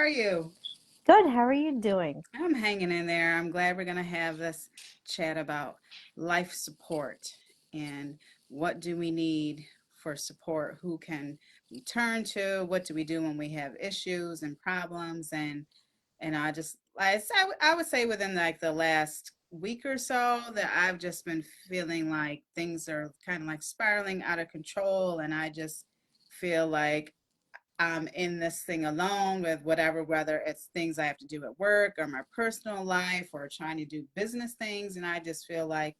are you? Good. How are you doing? I'm hanging in there. I'm glad we're going to have this chat about life support and what do we need for support? Who can we turn to? What do we do when we have issues and problems? And I would say within like the last week or so that I've just been feeling like things are kind of like spiraling out of control, and I just feel like I'm in this thing alone with whatever, whether it's things I have to do at work or my personal life or trying to do business things. And I just feel like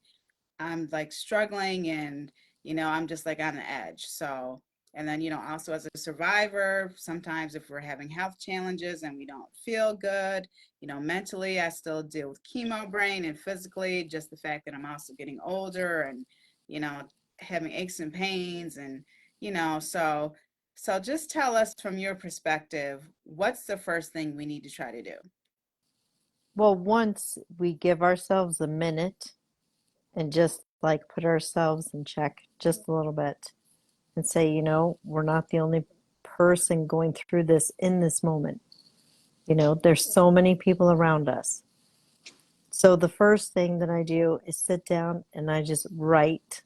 I'm like struggling and, I'm just like on the edge. So, and then, also as a survivor, sometimes if we're having health challenges and we don't feel good, mentally, I still deal with chemo brain and physically, just the fact that I'm also getting older and, you know, having aches and pains and, so just tell us from your perspective, what's the first thing we need to try to do? Well, once we give ourselves a minute and just like put ourselves in check just a little bit and say, we're not the only person going through this in this moment. There's so many people around us. So the first thing that I do is sit down and I just write,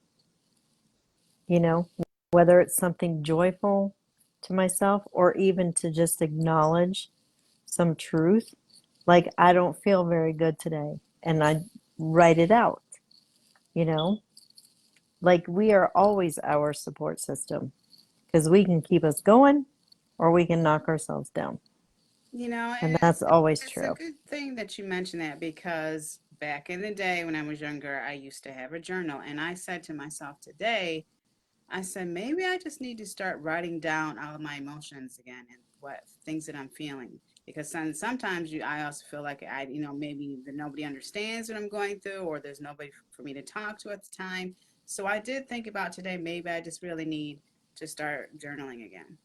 you know, whether it's something joyful to myself or even to just acknowledge some truth. Like, I don't feel very good today. And I write it out, you know? Like, we are always our support system because we can keep us going or we can knock ourselves down. And And that's always it's a true. good thing that you mention that because back in the day when I was younger, I used to have a journal. And I said to myself today, I said, maybe I just need to start writing down all of my emotions again and what things that I'm feeling. Because sometimes I also feel like maybe that nobody understands what I'm going through or there's nobody for me to talk to at the time. So I did think about today, maybe I just really need to start journaling again.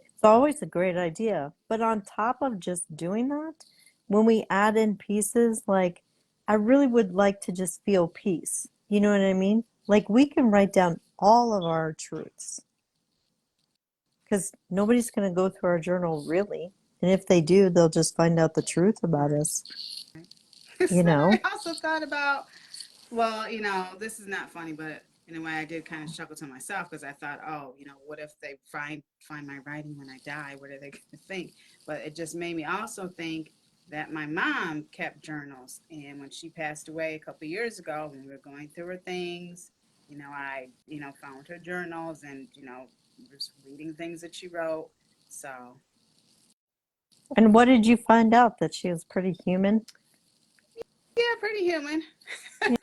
It's always a great idea. But on top of just doing that, when we add in pieces, like, I really would like to just feel peace. You know what I mean? Like, we can write down all of our truths because nobody's going to go through our journal really. And if they do, they'll just find out the truth about Right. us, you So I know? also thought about, well, this is not funny, but in a way, I did kind of chuckle to myself because I thought, oh, what if they find my writing when I die? What are they going to think? But it just made me also think that my mom kept journals, and when she passed away a couple of years ago, when we were going through her things, I found her journals and was reading things that she wrote. So And what did you find out? That she was pretty human? yeah, pretty human.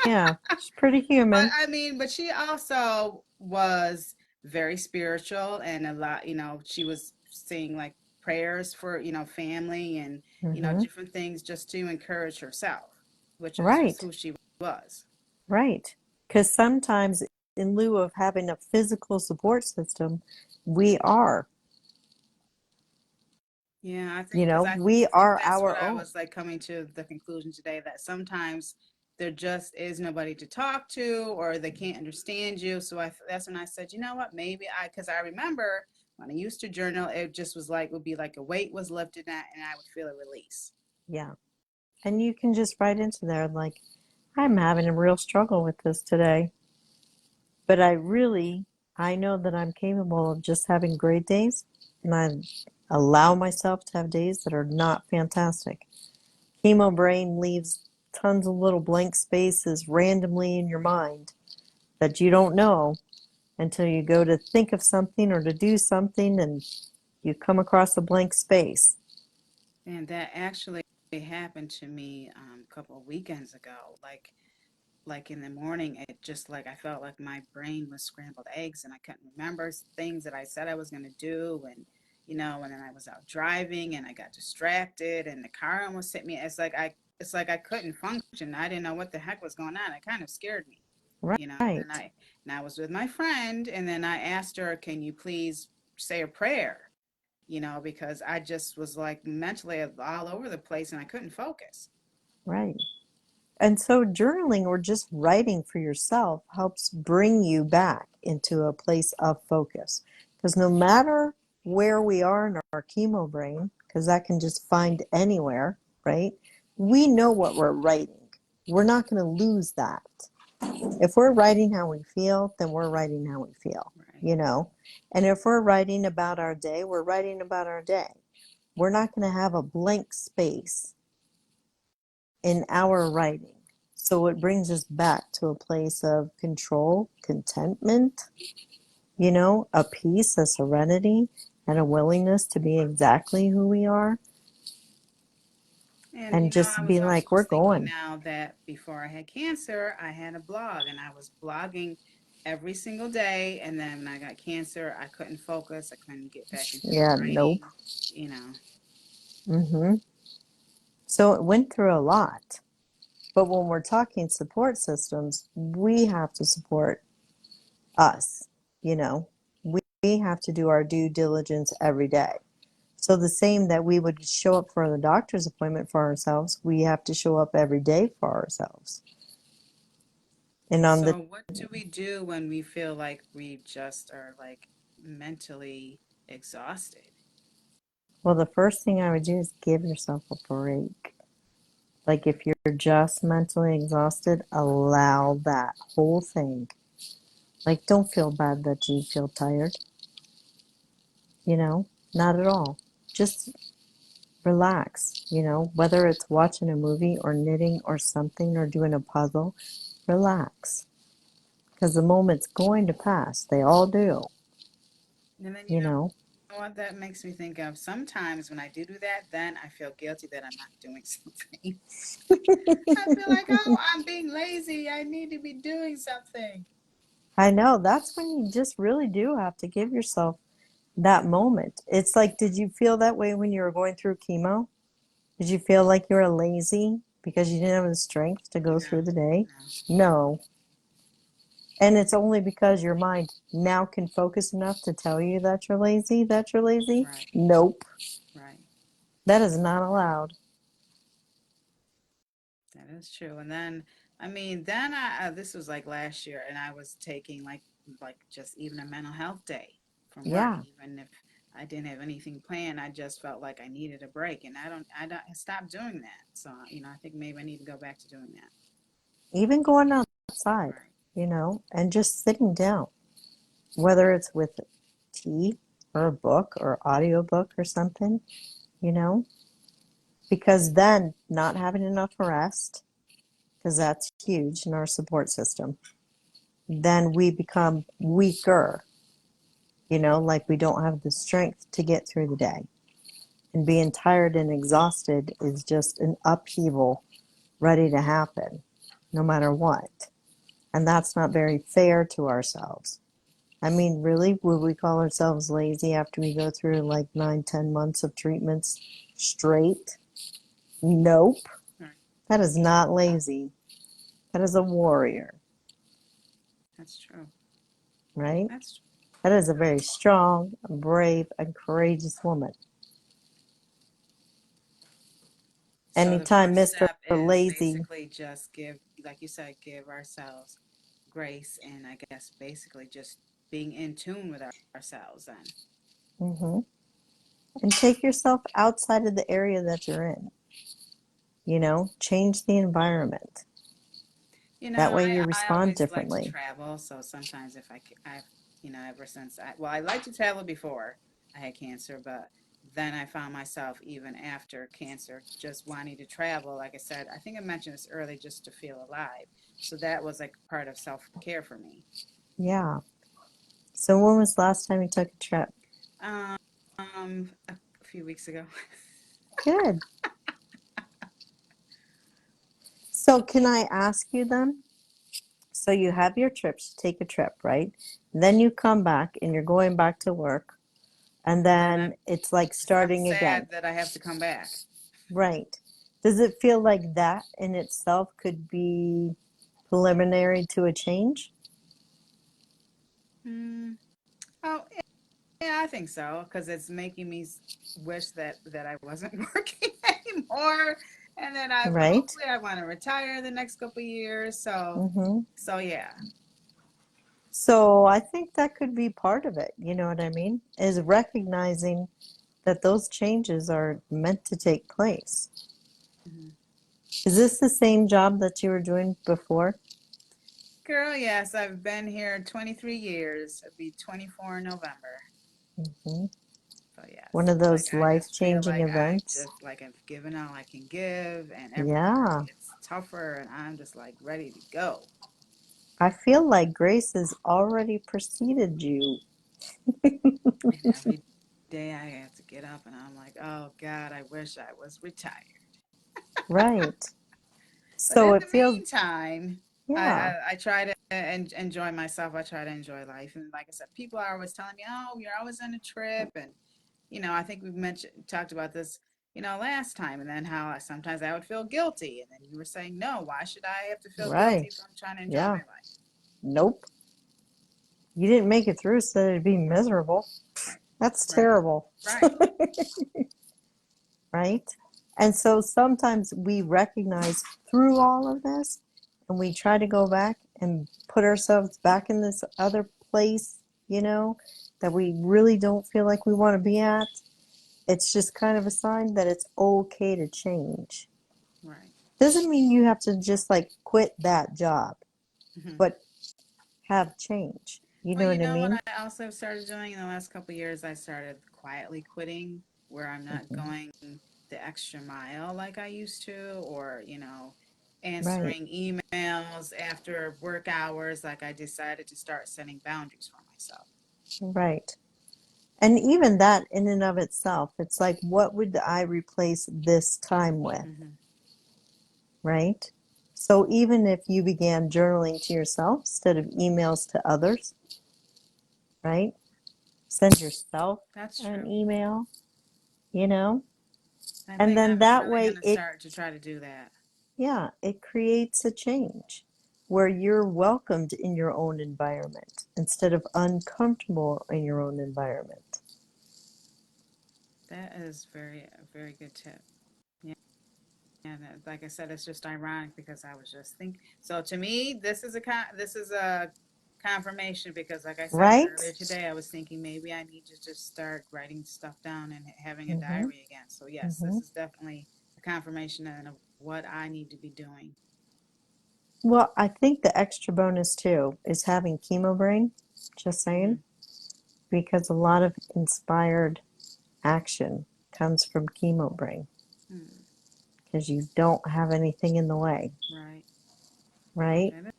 Yeah, she's pretty But human. I mean, but she also was very spiritual and a lot, she was saying like prayers for, family and, Hmm. different things just to encourage herself, which is just Right, who she was. right. Because sometimes, in lieu of having a physical support system, we are, Yeah, I think because we I think are that's what our I own. was like coming to the conclusion today that sometimes there just is nobody to talk to or they can't understand you. So that's when I said, you know what, maybe because I remember when I used to journal, it just was like, would be like a weight was lifted and I would feel a release. Yeah. And you can just write into there, like, I'm having a real struggle with this today. But I know that I'm capable of just having great days. And I allow myself to have days that are not fantastic. Chemo brain leaves tons of little blank spaces randomly in your mind that you don't know until you go to think of something or to do something and you come across a blank space. And that actually happened to me a couple of weekends ago. Like in the morning, it just like I felt like my brain was scrambled eggs and I couldn't remember things that I said I was going to do. And, and then I was out driving and I got distracted and the car almost hit me. It's like I couldn't function. I didn't know what the heck was going on. It kind of scared me, then Right. and I was with my friend and then I asked her, can you please say a prayer? Because I just was like mentally all over the place and I couldn't focus. Right. And so journaling or just writing for yourself helps bring you back into a place of focus. Because no matter where we are in our chemo brain, because that can just find anywhere, right? We know what we're writing. We're not going to lose that. If we're writing how we feel, then we're writing how we feel, Right. you know? And if we're writing about our day, we're writing about our day. We're not going to have a blank space in our writing. So it brings us back to a place of control, contentment, you know, a peace, a serenity, and a willingness to be exactly who we are And and I just be was like, also we're thinking going. now that before I had cancer, I had a blog and I was blogging every single day. And then when I got cancer, I couldn't focus. I couldn't get back into the Yeah, nope. writing, you know. hmm So it went through a lot. But when we're talking support systems, we have to support us, you know. We have to do our due diligence every day. So the same that we would show up for the doctor's appointment for ourselves, we have to show up every day for ourselves. And on the So what do we do when we feel like we just are like mentally exhausted? well, the first thing I would do is give yourself a break. Like if you're just mentally exhausted, allow that whole thing. Like don't feel bad that you feel tired, you know, not at all. Just relax, you know, whether it's watching a movie or knitting or something or doing a puzzle, relax. Because the moment's going to pass. They all do, And then you know. what that makes me think of? Sometimes when I do that, then I feel guilty that I'm not doing something. I feel like, oh, I'm being lazy. I need to be doing something. I know that's when you just really do have to give yourself that moment. It's like, did you feel that way when you were going through chemo? Did you feel like you were lazy because you didn't have the strength to go No, through the day? no. No. And it's only because your mind now can focus enough to tell you that you're lazy, that you're lazy? Right, Nope. right. That is not allowed. That is true. And then, I mean, then this was like last year, and I was taking like just even a mental health day from work, Yeah. even if I didn't have anything planned. I just felt like I needed a break, and I stopped doing that. So, I think maybe I need to go back to doing that. Even going outside, Right. you know, and just sitting down, whether it's with tea or a book or audiobook or something, you know, because then not having enough rest, because that's huge in our support system, then we become weaker, you know, like we don't have the strength to get through the day. And being tired and exhausted is just an upheaval ready to happen, no matter what. And that's not very fair to ourselves. I mean, really, would we call ourselves lazy after we go through like 9, 10 months of treatments straight? Nope. Right. That is not lazy. That is a warrior, That's true. right? That's true. That is a very strong, brave, and courageous woman. So the Anytime first Mr. step is Lazy, basically just give, like you said, give ourselves grace, and I guess basically just being in tune with ourselves then. hmm and take yourself outside of the area that you're in, you know, change the environment. That way you I respond always like to differently. travel, so sometimes if I've, ever since I liked to travel before I had cancer, but then I found myself even after cancer just wanting to travel. Like I said, I think I mentioned this early, just to feel alive. So that was like part of self-care for me. Yeah. So when was the last time you took a trip? A few weeks ago. Good. So can I ask you then? So you have your trips, take a trip, right? Then you come back and you're going back to work, and Then then it's like I'm starting again, sad that I have to come back. right? Does it feel like that in itself could be preliminary to a change? Hmm. Oh, yeah, I think so, because it's making me wish that I wasn't working anymore, and then I Right? hopefully I want to retire the next couple of years. So, hmm yeah, So I think that could be part of it. You know what I mean? Is recognizing that those changes are meant to take place. Mhm. Is this the same job that you were doing before? Girl, yes, I've been here 23 years. It'll be 24 in November. Hmm. So One yes, of it's like those I just feel life-changing like I events? just like I've given all I can give, and every year it Yeah. gets tougher, and I'm just like ready to go. I feel like grace has already preceded you. And every day I have to get up, and I'm like, oh God, I wish I was retired. Right. But So in it the feels, meantime, I, yeah, I, I try to enjoy myself. I try to enjoy life. And like I said, people are always telling me, oh, you're always on a trip. And, I think we've talked about this, last time. And then how sometimes I would feel guilty. And then you were saying, no, why should I have to feel guilty right. if I'm trying to enjoy Yeah. my life? Nope. You didn't make it through so it'd be miserable. Right, That's right, terrible. right. Right? And so sometimes we recognize through all of this and we try to go back and put ourselves back in this other place, that we really don't feel like we want to be at. It's just kind of a sign that it's okay to change. Right. Doesn't mean you have to just like quit that job, Hmm. but have change. You Well, know what I what mean? I also started doing in the last couple of years, I started quietly quitting, where I'm not Mhm. going the extra mile like I used to, or, Right, answering emails after work hours. Like I decided to start setting boundaries for myself. right. And even that in and of itself, it's like, what would I replace this time with? Hmm. Right? So even if you began journaling to yourself instead of emails to others, right? Send yourself That's an true. email, you know? I And think then I'm that really going way to it, start to try to do that. yeah, it creates a change where you're welcomed in your own environment instead of uncomfortable in your own environment. That is a very good tip. Yeah. And like I said, it's just ironic because I was just thinking. So to me, this is a confirmation because, like I said Right? earlier today, I was thinking maybe I need to just start writing stuff down and having a Mm-hmm. diary again. So yes, Mm-hmm. this is definitely a confirmation of what I need to be doing. Well, I think the extra bonus too is having chemo brain, just saying, Hmm. because a lot of inspired action comes from chemo brain Hmm. because you don't have anything in the way, Right. right? That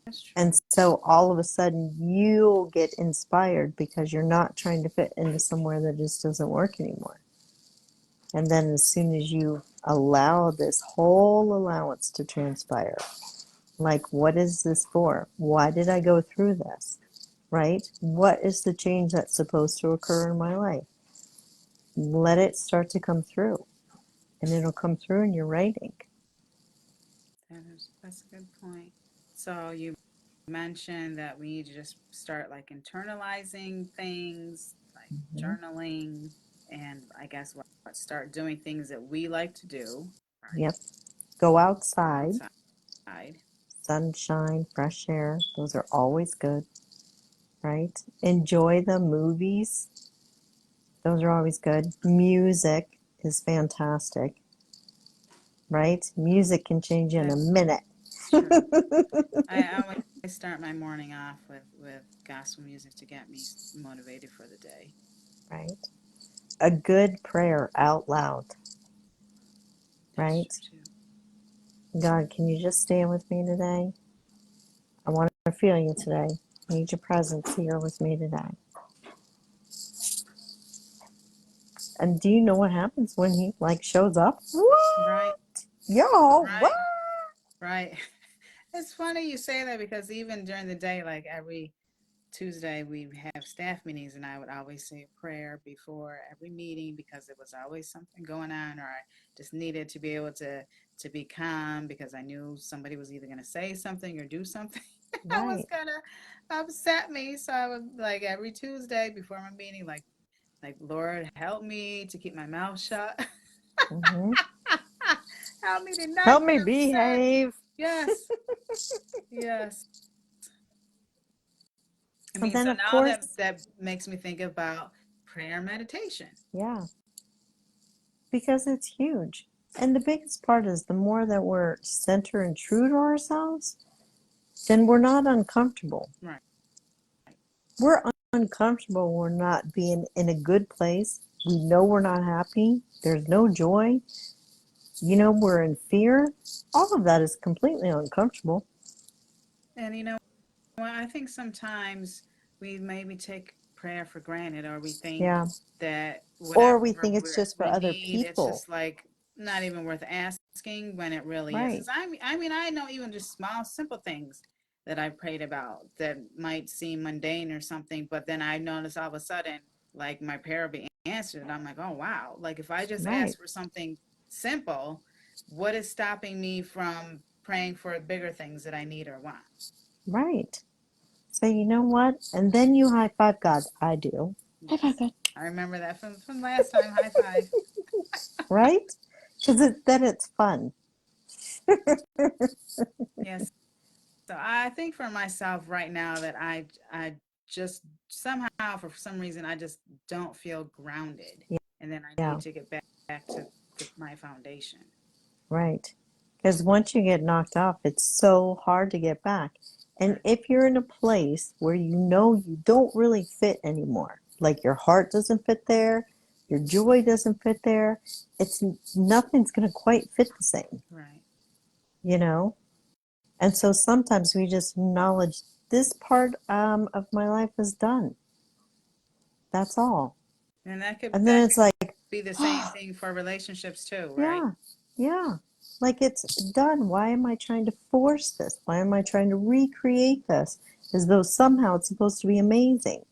is And true. so all of a sudden you'll get inspired because you're not trying to fit into somewhere that just doesn't work anymore. And then as soon as you allow this whole allowance to transpire, like, what is this for? Why did I go through this? Right? What is the change that's supposed to occur in my life? Let it start to come through, and it'll come through in your writing. That's a good point. So you mentioned that we need to just start like internalizing things, like Mhm. journaling, and I guess start doing things that we like to do, right? Yep. Go Go outside, outside. sunshine, fresh air. Those are always good, right? Enjoy the movies. Those are always good. Music is fantastic, right? Music can change you in a That's minute. true. I always start my morning off with gospel music to get me motivated for the day. Right? A good prayer out loud, That's right? true too. God, can you just stand with me today? I want to feel you today. I need your presence here with me today. And do you know what happens when he like shows up? Right, What? Yo, what? right, right. It's funny you say that because even during the day, like every Tuesday, we have staff meetings, and I would always say a prayer before every meeting because there was always something going on, or I just needed to be able to be calm because I knew somebody was either going to say something or do something that was Right. going to upset me. So I would like every Tuesday before my meeting, like Lord, help me to keep my mouth shut. Hmm. Help me to not Help get me upset. behave. Yes, yes. I And mean, then, so of now course, that makes me think about prayer and meditation. Yeah, because it's huge. And the biggest part is the more that we're center and true to ourselves, then we're not uncomfortable. Right. We're uncomfortable. We're not being in a good place. We know we're not happy. There's no joy. We're in fear. All of that is completely uncomfortable. And well, I think sometimes we maybe take prayer for granted, or we think Yeah. that Or whatever we think it's just for we other need, it's people. just like not even worth asking when it really is. Right. 'Cause I know even just small, simple things that I prayed about that might seem mundane or something, but then I notice all of a sudden, like my prayer be answered, and I'm like, oh wow! Like if I just Right. ask for something simple, what is stopping me from praying for bigger things that I need or want? Right. So you know what? And then you high five God. I do. High five Yes. God. I remember that from last time. High five. Right? Because then it's fun. Yes. So I think for myself right now that I just somehow for some reason I just don't feel grounded, and then I Yeah. need to get back to my foundation. Right. Because once you get knocked off, it's so hard to get back. And Right. if you're in a place where you know you don't really fit anymore, like your heart doesn't fit there, your joy doesn't fit there, it's nothing's going to quite fit the same, Right. you know? And so sometimes we just acknowledge this part of my life is done. That's all. And And then that it's could like, be the same thing for relationships too, right? yeah, yeah. Like it's done. Why am I trying to force this? Why am I trying to recreate this as though somehow it's supposed to be amazing,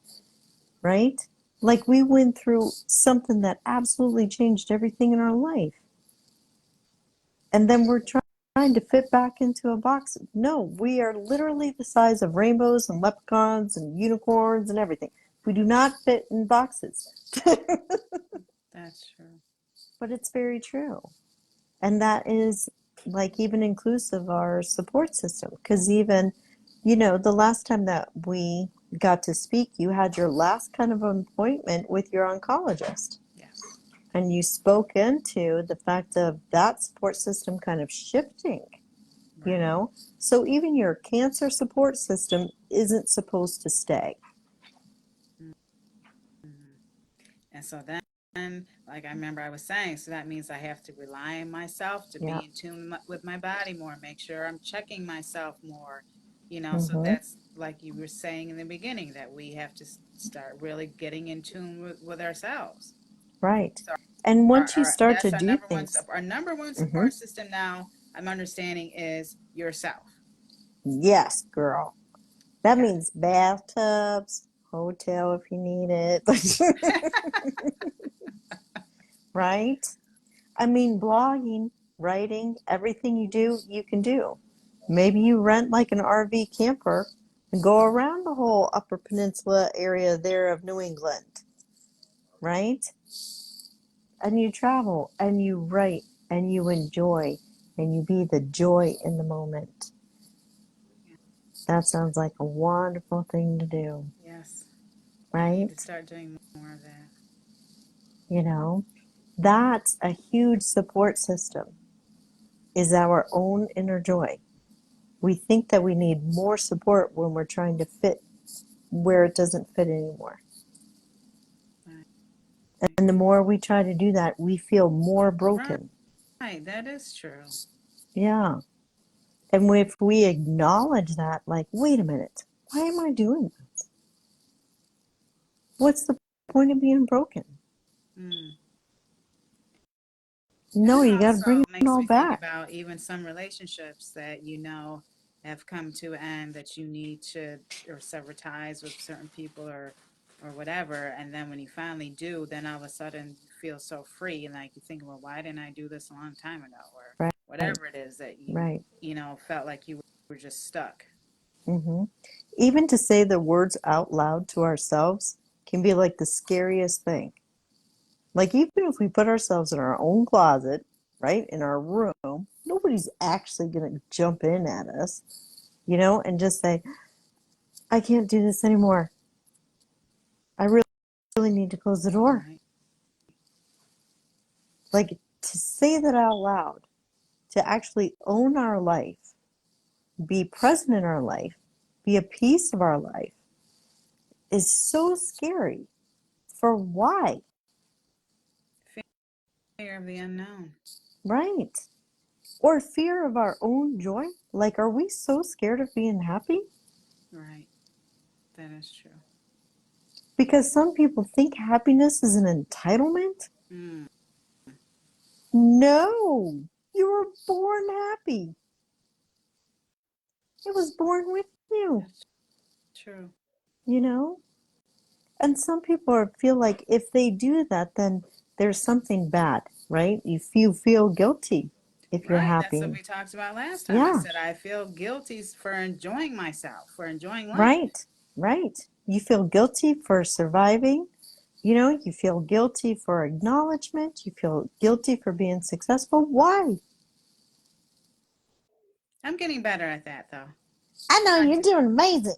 right? Like we went through something that absolutely changed everything in our life. And then we're trying to fit back into a box. No, we are literally the size of rainbows and leprechauns and unicorns and everything. We do not fit in boxes. That's true. But it's very true. And that is like even inclusive our support system. Because even, the last time that we got to speak, you had your last kind of appointment with your oncologist. Yes. And you spoke into the fact of that support system kind of shifting, you Right. know? So even your cancer support system isn't supposed to stay. Mm-hmm. And so then, like I remember I was saying, so that means I have to rely on myself to Yeah. be in tune with my body more, make sure I'm checking myself more, so Mm-hmm. that's like you were saying in the beginning, that we have to start really getting in tune with ourselves. Right. So And once you start to that's do things, our number one mm-hmm. support system now, I'm understanding, is yourself. Yes, girl. That Yeah. means bathtubs, hotel if you need it. Right? I mean, blogging, writing, everything you do, you can do. Maybe you rent like an RV camper and go around the whole Upper Peninsula area there of New England, right? And you travel and you write and you enjoy and you be the joy in the moment. That sounds like a wonderful thing to do, Yes. I need to right? start doing more of that. You know, that's a huge support system, is our own inner joy. We think that we need more support when we're trying to fit where it doesn't fit anymore. Right. And the more we try to do that, we feel more Right. broken. That is true. Yeah. And if we acknowledge that, like, wait a minute, why am I doing this? What's the point of being broken? Mm. And No, it you got to bring also it makes all me think back. about even some relationships that have come to an end, that you need to or sever ties with certain people or whatever, and then when you finally do, then all of a sudden you feel so free, and like you think, well, why didn't I do this a long time ago, or Right, whatever it is that right. felt like you were just stuck. Hmm. Even to say the words out loud to ourselves can be like the scariest thing. Like, even if we put ourselves in our own closet, right, in our room, nobody's actually going to jump in at us, and just say, I can't do this anymore. I really need to close the door. Right. Like to say that out loud, to actually own our life, be present in our life, be a piece of our life is so scary. For why? Fear of the unknown. Right. Or fear of our own joy. Like, are we so scared of being happy? Right. That is true. Because some people think happiness is an entitlement. Mm, No, you were born happy. It was born with you, that's true. you know? And some people feel like if they do that, then there's something bad, right? You feel guilty if you're Right. That's what happy. we talked about last time. I Yeah, said I feel guilty for enjoying myself, for enjoying life. right, right. You feel guilty for surviving. You know, you feel guilty for acknowledgement. You feel guilty for being successful. Why? I'm getting better at that, though. I know Trying you're to. doing amazing.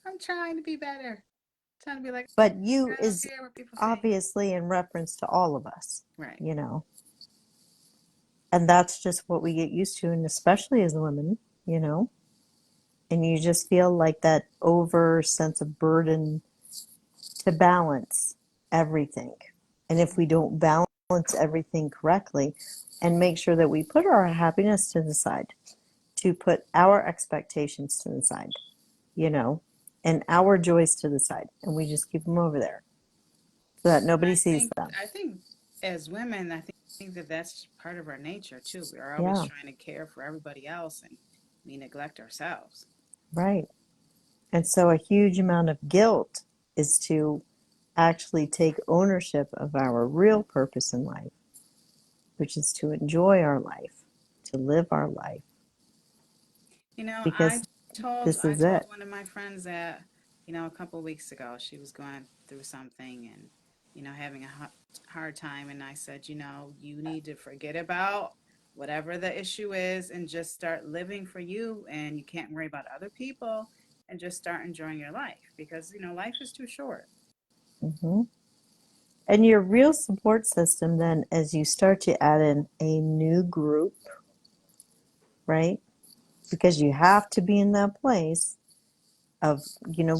I'm trying to be better. Trying to be like, But you I don't is care what people think. obviously in reference to all of us, Right. you know. And that's just what we get used to, and especially as women, you know. And you just feel like that over sense of burden to balance everything. And if we don't balance everything correctly and make sure that we put our happiness to the side, to put our expectations to the side, you know, and our joys to the side, and we just keep them over there so that And nobody I sees think, them. I think as women, I think that that's part of our nature too. We're always Yeah, trying to care for everybody else, and we neglect ourselves. right. And so a huge amount of guilt is to actually take ownership of our real purpose in life, which is to enjoy our life, to live our life, You know, I because told this I is told it. one of my friends that, a couple of weeks ago, she was going through something and, having a hard time. And I said, you need to forget about whatever the issue is and just start living for you. And you can't worry about other people and just start enjoying your life because, life is too short. Hmm. And your real support system, then, as you start to add in a new group, right? Because you have to be in that place of,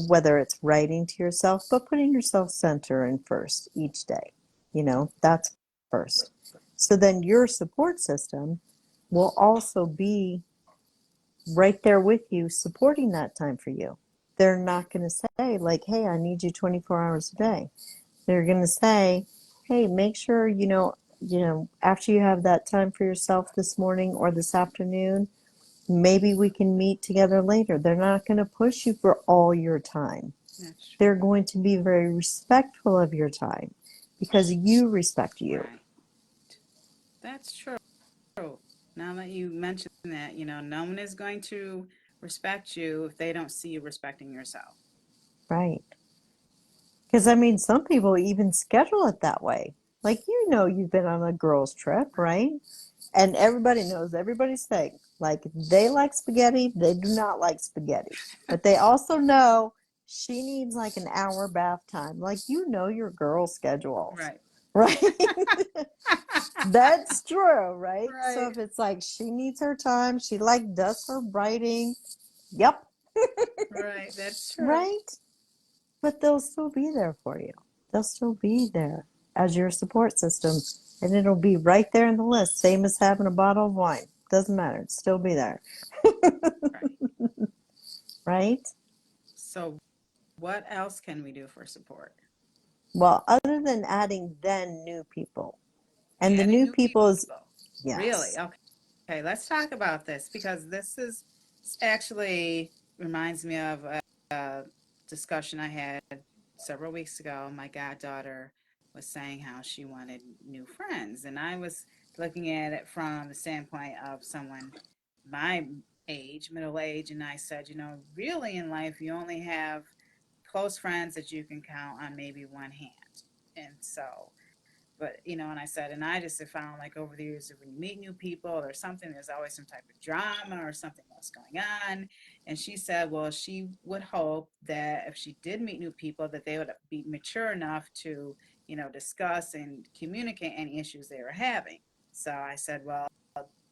whether it's writing to yourself, but putting yourself center in first each day, that's first. So then your support system will also be right there with you, supporting that time for you. They're not going to say, like, hey, I need you 24 hours a day. They're going to say, hey, make sure, after you have that time for yourself this morning or this afternoon, maybe we can meet together later. They're not going to push you for all your time. That's true. They're going to be very respectful of your time because you respect you. Right. That's true. Now that you mention that, no one is going to respect you if they don't see you respecting yourself. Right. Because, I mean, some people even schedule it that way. Like, you've been on a girls' trip, Right. right? And everybody knows everybody's thing. Like, they like spaghetti, they do not like spaghetti. But they also know she needs like an hour bath time. Like, your girl schedules, Right. right? That's true, right? So Right. if it's like she needs her time, she like does her writing, yep, Right. That's true. right? But they'll still be there for you. They'll still be there as your support system. And it'll be right there in the list, same as having a bottle of wine. Doesn't matter, it'll still be there, Right. right? So, what else can we do for support? Well, other than adding then new people. And the Adding new new people is, people. Really? yes. Okay. Let's talk about this because this actually reminds me of a discussion I had several weeks ago. My goddaughter was saying how she wanted new friends, and I was looking at it from the standpoint of someone my age, middle age, and I said, really in life, you only have close friends that you can count on maybe one hand. And so, but and I said, and I just have found like over the years that when you meet new people or something, there's always some type of drama or something else going on. And she said, well, she would hope that if she did meet new people, that they would be mature enough to, discuss and communicate any issues they were having. So I said, well,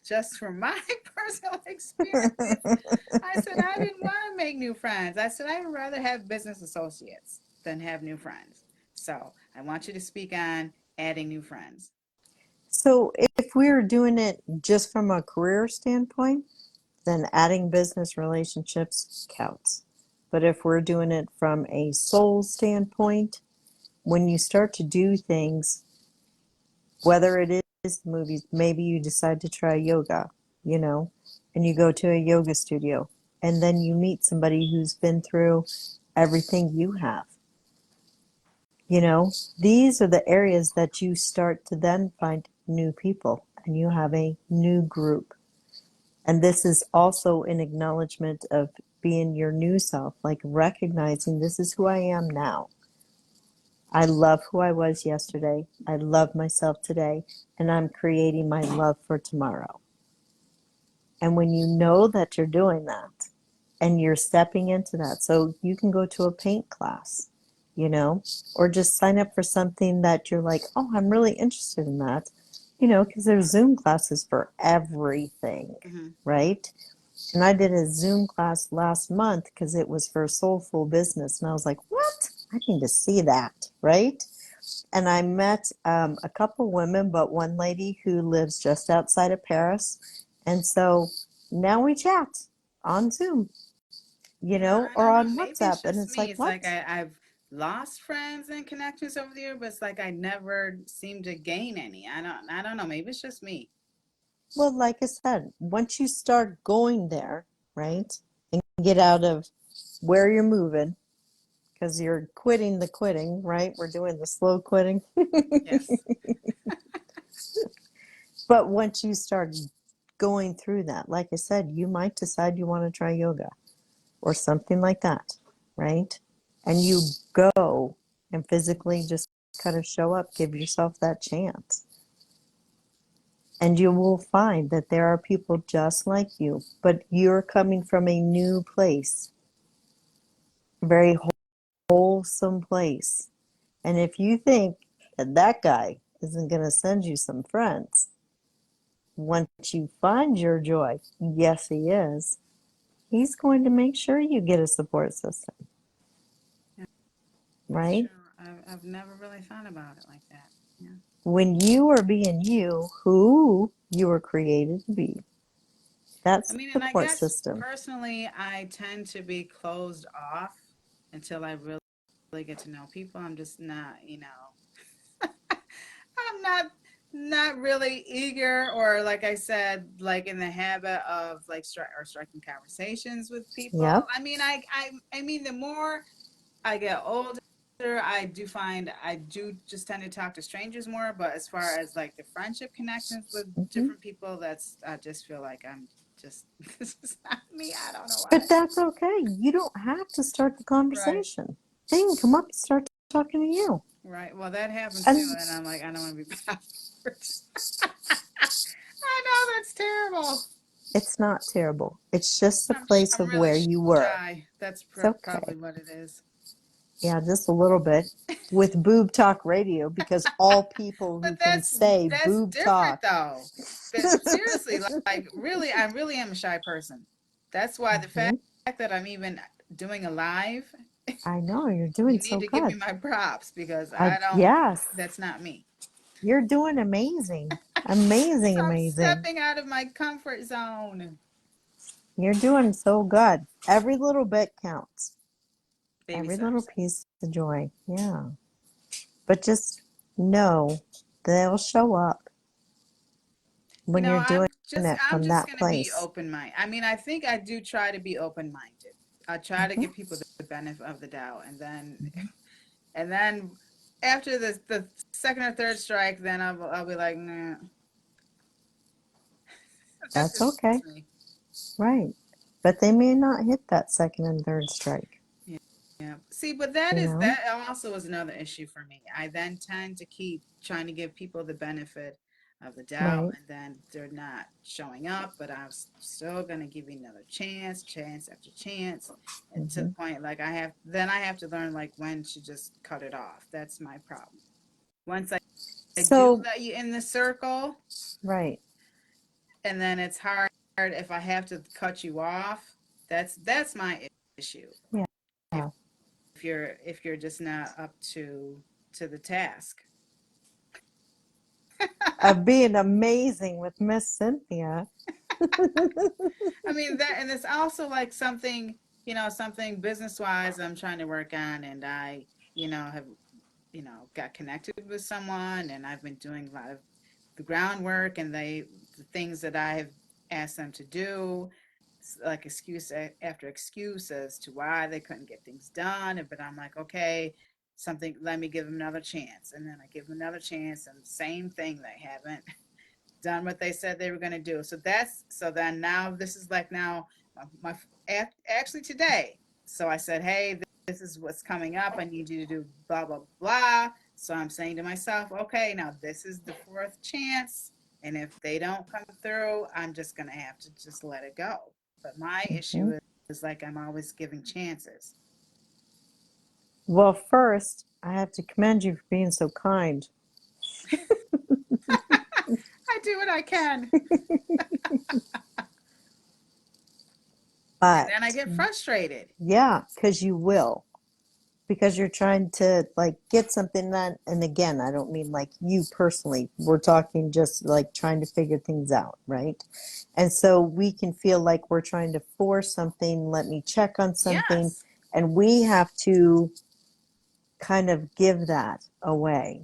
just from my personal experience, I said I didn't want to make new friends. I said I would rather have business associates than have new friends. So I want you to speak on adding new friends. So if we were doing it just from a career standpoint, then adding business relationships counts. But if we're doing it from a soul standpoint, when you start to do things, whether it is movies, maybe you decide to try yoga, you know, and you go to a yoga studio, and then you meet somebody who's been through everything you have. You know, these are the areas that you start to then find new people and you have a new group. And this is also an acknowledgement of being your new self, like recognizing this is who I am now. I love who I was yesterday. I love myself today, and I'm creating my love for tomorrow. And when you know that you're doing that and you're stepping into that, so you can go to a paint class, you know, or just sign up for something that you're like, oh, I'm really interested in that, you know, because there's Zoom classes for everything, Mm-hmm. right? And I did a Zoom class last month because it was for Soulful Business. And I was like, what? I need to see that, right? And I met a couple women, but one lady who lives just outside of Paris. And so now we chat on Zoom, you Yeah, know, I or don't know. on Maybe it's WhatsApp. And just it's me. like, It's like what? I've lost friends and connections over the year, but it's like I never seem to gain any. I don't know. Maybe it's just me. Well, like I said, once you start going there, right, and get out of where you're moving, because you're quitting the quitting, right? We're doing the slow quitting. Yes. But once you start going through that, like I said, you might decide you want to try yoga or something like that, right? And you go and physically just kind of show up, give yourself that chance. And you will find that there are people just like you, but you're coming from a new place, very wholesome place. And if you think that that guy isn't going to send you some friends, once you find your joy, yes, he is, he's going to make sure you get a support system, Yeah, that's right? true. I've never really thought about it like that. Yeah. When you are being you, who you were created to be, that I mean, and I support guess system. personally, I tend to be closed off until I really get to know people. I'm just not, I'm not really eager or like I said, like in the habit of like striking conversations with people. Yep. I mean, I mean, the more I get older, I do just tend to talk to strangers more. But as far as like the friendship connections with Hmm. different people, I just feel like I'm just this is not me. I don't know But why. that's okay. You don't have to start the Right. conversation. They can come up and start talking to you. Right. Well, that happened too, And and I'm like, I don't want to be bothered. I know that's terrible. it's not terrible. It's just the place I'm of really where you were. shy. That's It's okay. probably what it is. Yeah, just a little bit with Boob Talk Radio because all people who But can say that's boob different talk. though. But seriously, like really, I really am a shy person. That's why the fact Hmm. that I'm even doing a live, I know you're you doing need so to give me good. my props because I I don't. yes, That's not me. you're doing amazing. Amazing, So I'm amazing. stepping out of my comfort zone. You're doing so good. Every little bit counts. Baby Every little steps. piece of joy. Yeah. But just know they'll show up when you're doing it I'm from just that gonna be place. open minded. I mean, I think I do try to be open minded. I try to Hmm. give people the benefit of the doubt, and then after the second or third strike, then I'll be like, nah, that's That's just okay. me. Right. But they may not hit that second and third strike. Yeah. Yeah. See, but that you is know? that also is another issue for me. I then tend to keep trying to give people the benefit of the doubt, Right. and then they're not showing up, but I'm still gonna give you another chance, chance after chance, and to the Hmm. point like I have to learn like when to just cut it off. That's my problem. Once I do So, let you in the circle, right. and then it's hard if I have to cut you off. That's my issue. Yeah. If if you're just not up to the task. Of being amazing with Miss Cynthia. I mean that, and it's also like something, something business wise I'm trying to work on, and I, have, got connected with someone, and I've been doing a lot of the groundwork and the things that I have asked them to do, like excuse after excuse as to why they couldn't get things done. But I'm like, okay, something, let me give them another chance, and then I give them another chance, and same thing, they haven't done what they said they were going to do. So then now this is like now actually today. So I said, hey, this is what's coming up. I need you to do blah blah blah. So I'm saying to myself, okay, now this is the fourth chance, and if they don't come through, I'm just going to have to just let it go. But my issue Hmm. is like I'm always giving chances. Well, first, I have to commend you for being so kind. I do what I can, and then I But get frustrated. yeah, because you will. Because you're trying to like get something done. And again, I don't mean like you personally. We're talking just like trying to figure things out, right? And so we can feel like we're trying to force something, let me check on something, Yes. and we have to kind of give that away,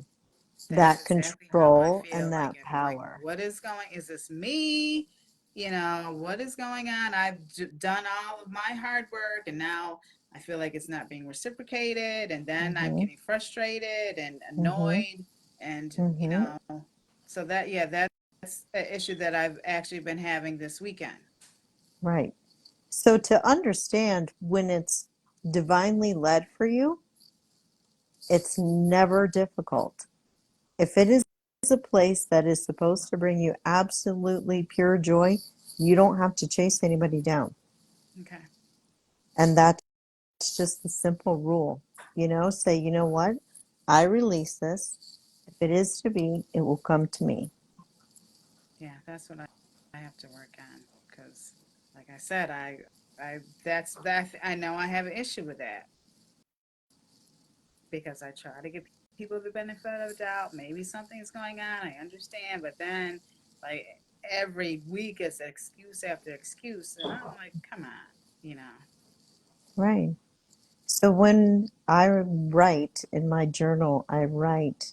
That's that exactly how I control feel. and Like that if like power. what is going? Is this me? What is going on? I've done all of my hard work, and now I feel like it's not being reciprocated, and then I'm Mm-hmm. getting frustrated and Mm-hmm. annoyed, and Mm-hmm. so that's an issue that I've actually been having this weekend. Right. So to understand when it's divinely led for you, it's never difficult. If it is a place that is supposed to bring you absolutely pure joy, you don't have to chase anybody down. Okay. And that's just the simple rule. Say, you know what? I release this. If it is to be, it will come to me. Yeah, that's what I have to work on because, like I said, I that's that I know I have an issue with that because I try to give people the benefit of the doubt. Maybe something's going on. I understand, but then like every week it's excuse after excuse, and I'm like, come on, you know. Right. So when I write in my journal, I write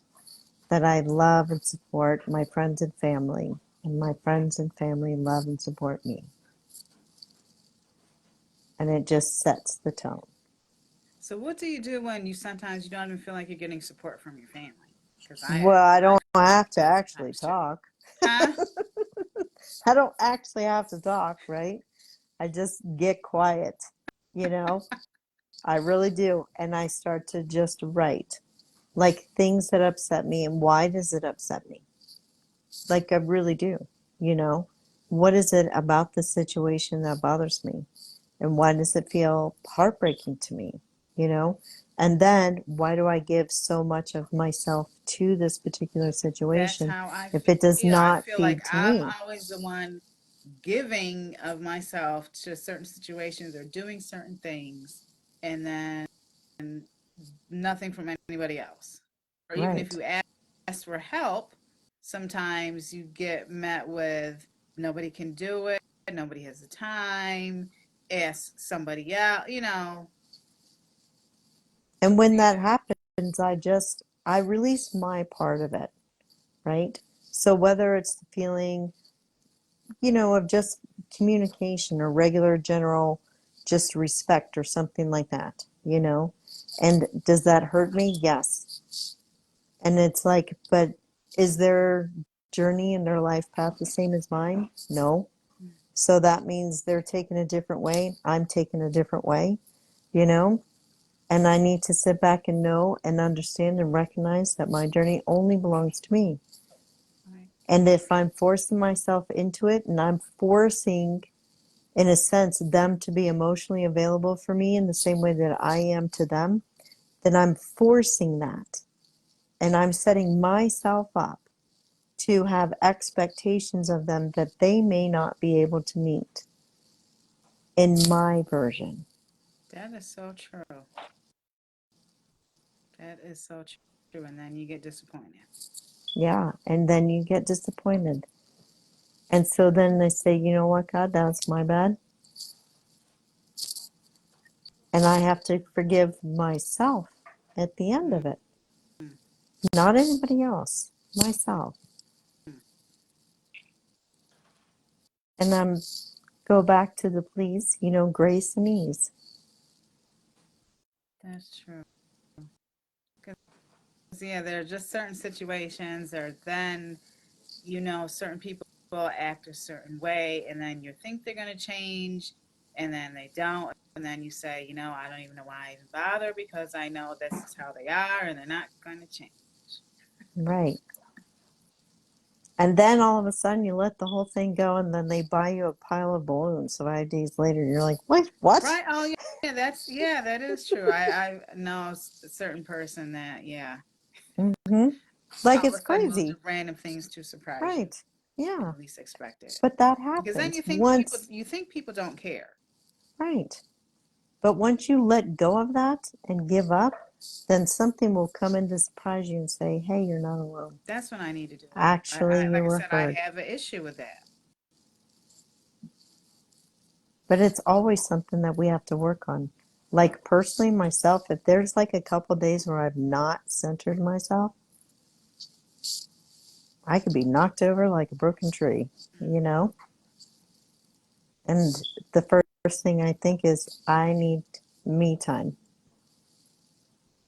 that I love and support my friends and family, and my friends and family love and support me. And it just sets the tone. So what do you do when you sometimes you don't even feel like you're getting support from your family? Because Well, I I don't feel have to that actually sometimes too. talk. Huh? I don't actually have to talk, right? I just get quiet, you know? I really do. And I start to just write like things that upset me and why does it upset me? Like I really do, you know? What is it about the situation that bothers me? And why does it feel heartbreaking to me? You know? And then why do I give so much of myself to this particular That's situation how I if it does feel. I not feel like feed to I'm me? always the one giving of myself to certain situations or doing certain things, and then nothing from anybody else. Or even if Right. you ask for help, sometimes you get met with nobody can do it, nobody has the time, ask somebody else. And What do when you that do? happens, I release my part of it, right? So whether it's the feeling, of just communication or regular general just respect or something like that, And does that hurt me? Yes. And it's like, but is their journey and their life path the same as mine? No. So that means they're taking a different way. I'm taking a different way, you know? And I need to sit back and know and understand and recognize that my journey only belongs to me. Right. And if I'm forcing myself into it and I'm forcing, in a sense, them to be emotionally available for me in the same way that I am to them, then I'm forcing that. And I'm setting myself up to have expectations of them that they may not be able to meet in my version. That is so true. That is so true. And then you get disappointed. Yeah. And then you get disappointed. And so then they say, you know what, God, that's my bad. And I have to forgive myself at the end Mm, of it, not anybody else, myself. And then go back to the please, grace and ease. that's true. Because, yeah, there are just certain situations, or then, certain people act a certain way, and then you think they're going to change, and then they don't. And then you say, I don't even know why I even bother because I know this is how they are, and they're not going to change. Right. And then all of a sudden you let the whole thing go and then they buy you a pile of balloons 5 days later and you're like, wait, what? Right. Oh, yeah. That is true. I know a certain person that, yeah, Hmm. Like all of it's a sudden will do crazy. random things to surprise you Right. when Yeah. you least expect it. But that Because then happens once, you think people don't care. right. But once you let go of that and give up, then something will come in to surprise you and say, hey, you're not alone. That's what I need to do. Actually, you Like I were said, I heard. have an issue with that. But it's always something that we have to work on. Like personally, myself, if there's like a couple days where I've not centered myself, I could be knocked over like a broken tree, you know? And the first thing I think is I need me time.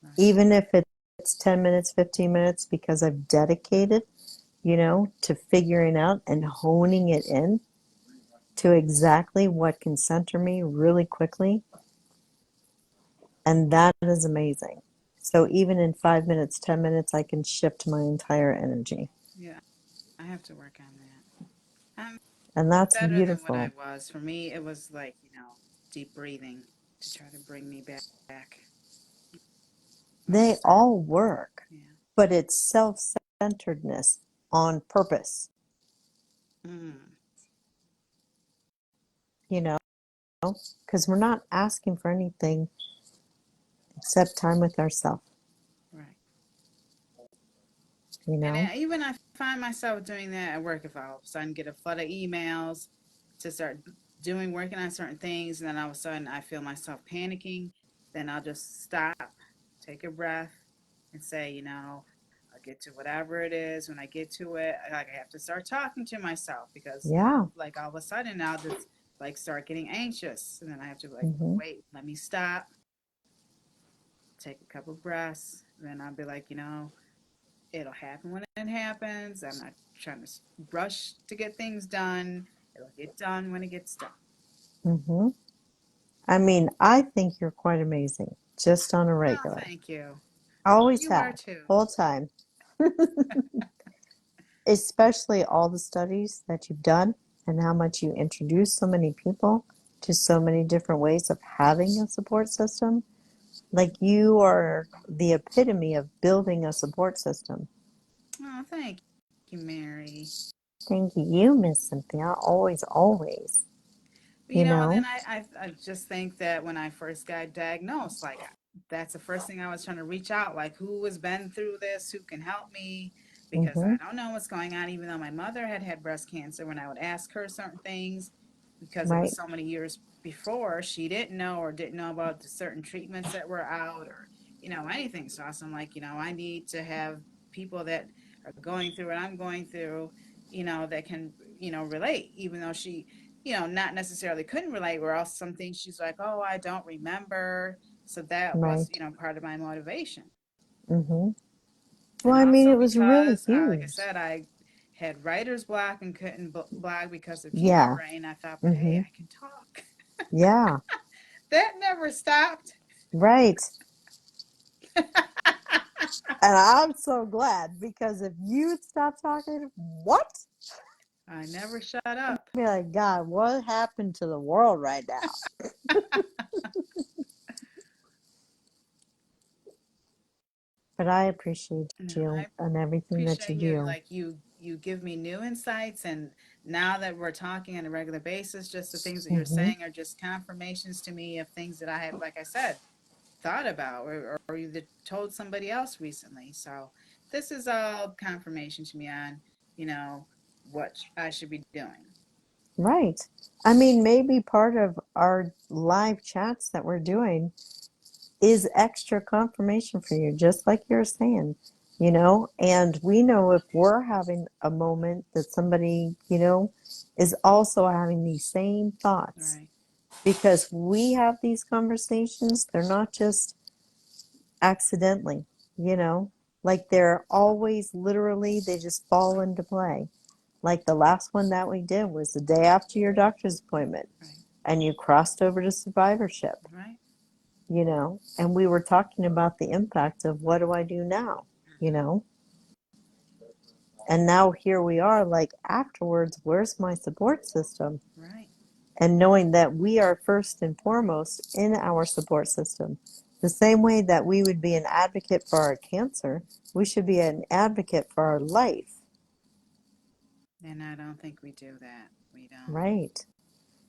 Right. Even if it's 10 minutes, 15 minutes, because I've dedicated, to figuring out and honing it in to exactly what can center me really quickly. And that is amazing. So even in 5 minutes, 10 minutes, I can shift my entire energy. Yeah, I have to work on that. I'm And that's better than what I beautiful. was. For me, it was like, deep breathing to try to bring me back. They Most certainly. all work, Yeah. but it's self centeredness on purpose, Mm, you know, because we're not asking for anything except time with ourselves, right. you And know? even I find myself doing that at work if I all of a sudden get a flood of emails to start working on certain things, and then all of a sudden I feel myself panicking, then I'll just stop, take a breath, and say, I'll get to whatever it is when I get to it. Like I have to start talking to myself because Yeah. like all of a sudden I'll just like start getting anxious, and then I have to like Hmm. wait, let me stop, take a couple breaths, then I'll be like, it'll happen when it happens. I'm not trying to rush to get things done. It'll get done when it gets done. Hmm. I mean, I think you're quite amazing, just on a Oh, regular. thank you. Always You are have, too. whole time. Especially all the studies that you've done and how much you introduce so many people to so many different ways of having a support system. Like you are the epitome of building a support system. Oh, thank you, Mary. Thank you, Miss Cynthia. Always, always. You And then know? I just think that when I first got diagnosed, like that's the first thing I was trying to reach out, like who has been through this, who can help me, because Mm-hmm. I don't know what's going on. Even though my mother had breast cancer, when I would ask her certain things, because it was Right, so many years before, she didn't know about the certain treatments that were out or anything. So I'm like, I need to have people that are going through what I'm going through, that can relate, even though she not necessarily couldn't relate, or else some things she's like, oh, I don't remember. So that was, right. part of my motivation. Mm-hmm. Well, And I mean, also it was really because, like I huge. said, I had writer's block and couldn't blog because of chemo Yeah. brain. I thought, but hey, Mm-hmm. I can talk. Yeah. That never stopped. Right. And I'm so glad because if you'd stop talking, what? I never shut up. I'd be like, God, what happened to the world right now? But I appreciate No, you I and everything that you appreciate you. do. Like you give me new insights, and now that we're talking on a regular basis, just the things that you're Hmm. saying are just confirmations to me of things that I have, like I said, thought about or either told somebody else recently. So this is all confirmation to me on, you know, what I should be doing. Right. I mean, maybe part of our live chats that we're doing is extra confirmation for you, just like you're saying, and we know if we're having a moment that somebody, is also having these same thoughts Right. because we have these conversations. They're not just accidentally, you know, like they're always literally, they just fall into play. Like the last one that we did was the day after your doctor's appointment, Right. and you crossed over to survivorship, Right. and we were talking about the impact of what do I do now, you Mm-hmm. know? And now here we are, like afterwards, where's my support system? Right. And knowing that we are first and foremost in our support system. The same way that we would be an advocate for our cancer, we should be an advocate for our life, And I don't think we do that. We don't. right?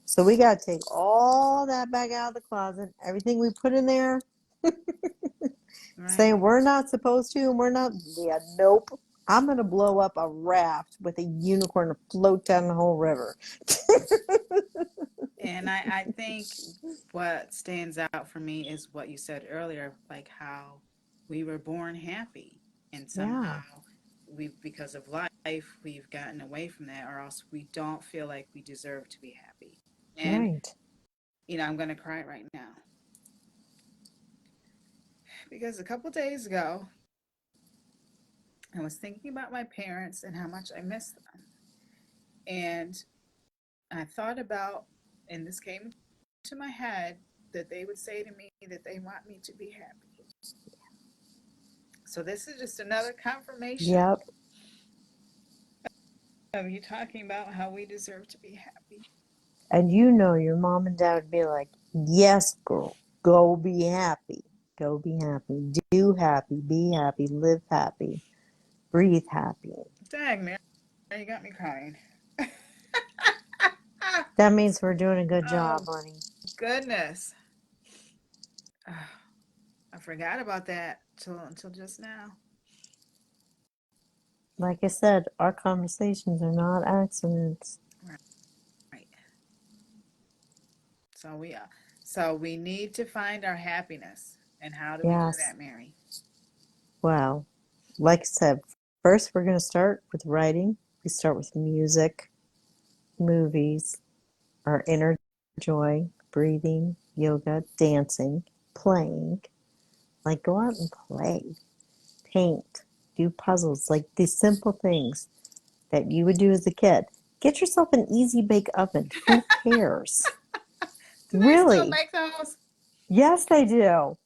So we got to take all that back out of the closet, everything we put in there, Right. saying we're not supposed to, and we're not, yeah, nope. I'm going to blow up a raft with a unicorn to float down the whole river. And I think what stands out for me is what you said earlier, like how we were born happy, and Yeah, somehow because of life, we've gotten away from that, or else we don't feel like we deserve to be happy. And, right. I'm going to cry right now because a couple days ago, I was thinking about my parents and how much I miss them. And I thought about, and this came to my head, that they would say to me that they want me to be happy. So this is just another confirmation Yep. of you talking about how we deserve to be happy. And your mom and dad would be like, yes, girl, go be happy. Go be happy. Do happy. Be happy. Live happy. Breathe happy. Dang, Mary, you got me crying. That means we're doing a good job, Oh, honey. goodness. I forgot about that until just now. Like I said, our conversations are not accidents. Right. Right. So we are. So we need to find our happiness. And how do we do Yes. that, Mary? Well, like I said, first we're going to start with writing. We start with music, movies, our inner joy, breathing, yoga, dancing, playing. Like go out and play, paint, do puzzles, like these simple things that you would do as a kid. Get yourself an easy bake oven. Who cares? Do they still Really? make those? Yes, they do.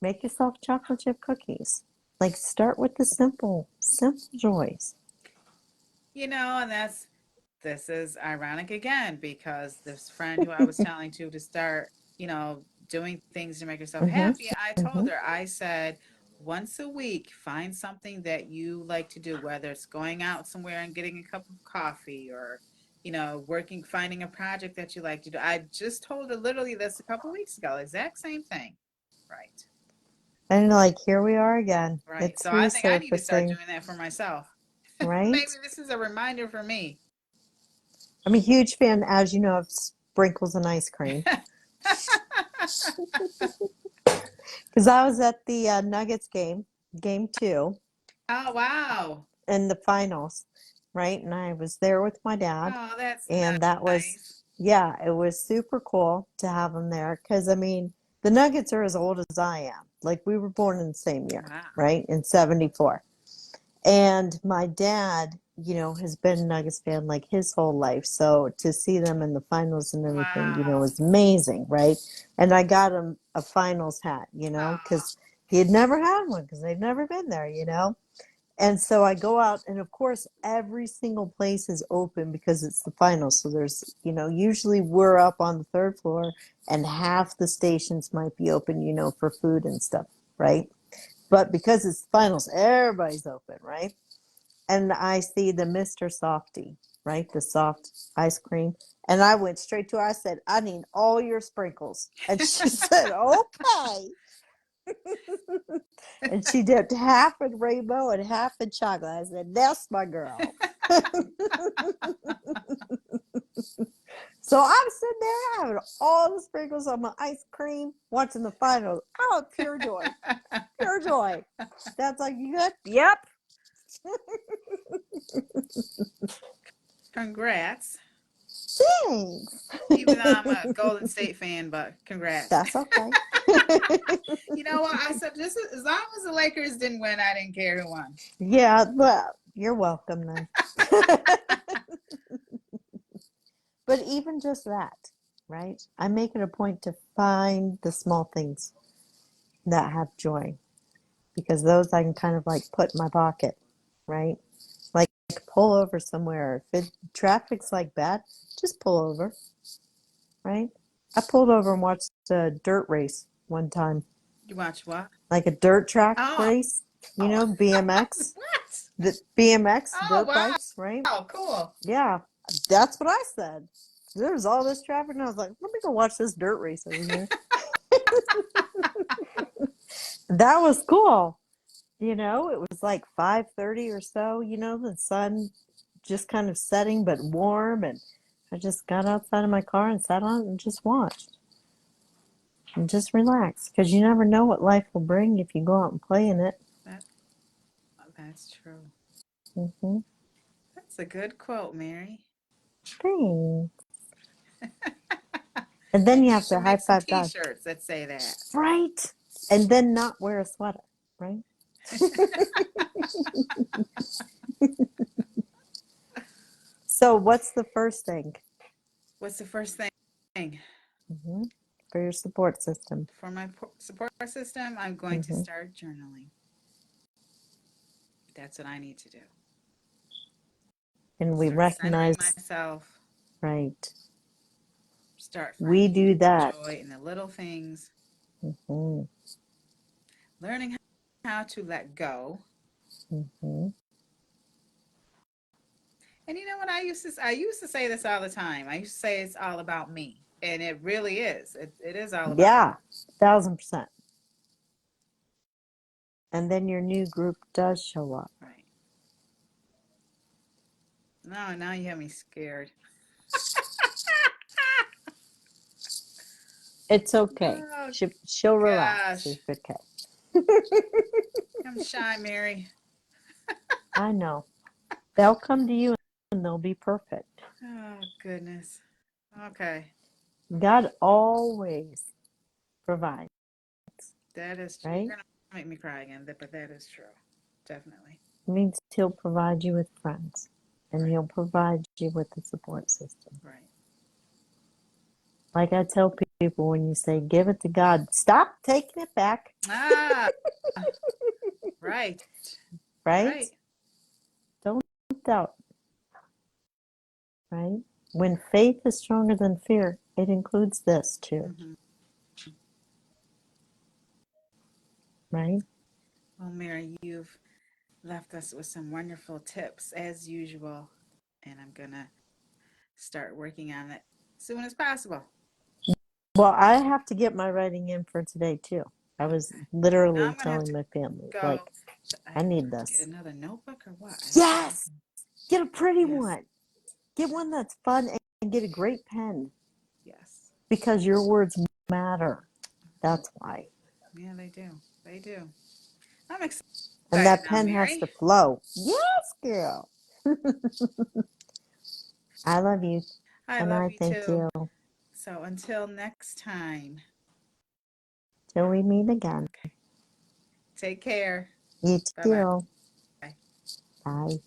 Make yourself chocolate chip cookies. Like start with the simple, simple joys. And this is ironic again because this friend who I was telling to start, doing things to make herself Mm-hmm. happy, I told Mm-hmm. her, I said, once a week, find something that you like to do, whether it's going out somewhere and getting a cup of coffee or, finding a project that you like to do. I just told her literally this a couple weeks ago, exact same thing. Right. And like here we are again. Right. It's So I think I need to start resurfacing, doing that for myself. Maybe right? this is a reminder for me. I'm a huge fan, as you know, of sprinkles and ice cream. Because I was at the Nuggets game, game two, Oh, wow. in the finals, right? And I was there with my dad, Oh, that's and that was, nice. yeah, it was super cool to have him there. Because I mean, the Nuggets are as old as I am. Like we were born in the same year, Wow. right? In '74. And my dad, has been a Nuggets fan like his whole life. So to see them in the finals and everything, Wow. was amazing, right? And I got him a finals hat, Aw. because He had never had one because they've never been there, you know? And so I go out, and of course, every single place is open because it's the finals. So there's, you know, usually we're up on the third floor, and half the stations might be open, you know, for food and stuff, right? But because it's the finals, everybody's open, right? And I see the Mr. Softy, right? The soft ice cream. And I went straight to her. I said, I need all your sprinkles. And she said, okay. And she did half in rainbow and half in chocolate. I said, that's my girl. So I'm sitting there having all the sprinkles on my ice cream, watching the finals. Oh, pure joy. Pure joy. That's like, you good? Yep. Congrats. Thanks. Even though I'm a Golden State fan, but congrats. That's okay. You know what? I said, just as long as the Lakers didn't win, I didn't care who won. Yeah, well, you're welcome then. But even just that, right? I make it a point to find the small things that have joy because those I can kind of like put in my pocket, right? Like pull over somewhere. If traffic's like bad, just pull over, right? I pulled over and watched a dirt race one time, You watch what? like a dirt track Oh, race, you know, BMX, what? the BMX Oh, dirt wow. bikes, right? Oh, cool. Yeah, that's what I said. There's all this traffic, and I was like, let me go watch this dirt race over here. That was cool. You know, it was like 5:30 or so, you know, the sun just kind of setting but warm, and I just got outside of my car and sat on it and just watched and just relaxed because you never know what life will bring if you go out and play in it. That, that's true. Hmm. That's a good quote, Mary. Thanks. And then you You have to should high make some five God, T-shirts that say that. right? And then not wear a sweater, right? So, what's the first thing? What's the first thing? Hmm. For your support system. For my support system, I'm going to Hmm. start journaling. That's what I need to do. And we Start centering recognize, myself. right? Start We finding do that. joy in the little things. Hmm. Learning how to let go. Hmm. And you know what I used to say this all the time. I used to say it's all about me. And it really is. It is all about Yeah, 1000%. And then your new group does show up. me. Right. No, now you have me scared. It's okay. Oh She'll relax. gosh. It's okay. I'm shy, Mary. I know. They'll come to you and they'll be perfect. Oh goodness. Okay. God always provides, That is true. right? You're gonna make me cry again, but that is true. Definitely. It means he'll provide you with friends and Right. he'll provide you with a support system. Right. Like I tell people when you say, give it to God, stop taking it back, Ah, right. right? Right. Don't doubt, right? When faith is stronger than fear, it includes this too, Hmm. right? Well, Mary, you've left us with some wonderful tips as usual, and I'm gonna start working on it as soon as possible. Well, I have to get my writing in for today too. I was Okay. Now literally I'm gonna have telling to my family, go. like, I I need have to get this. another notebook or what? I don't know. Yes! Get a pretty Yes. one. Get one that's fun and get a great pen Yes. because your words matter. That's why. Yeah, they do. They do. I'm And excited that now, pen has to Mary. flow. Yes, girl. I love you. I And love I you thank too. you. So until next time, Till we meet again. okay. Take care. You Bye bye. too. Bye.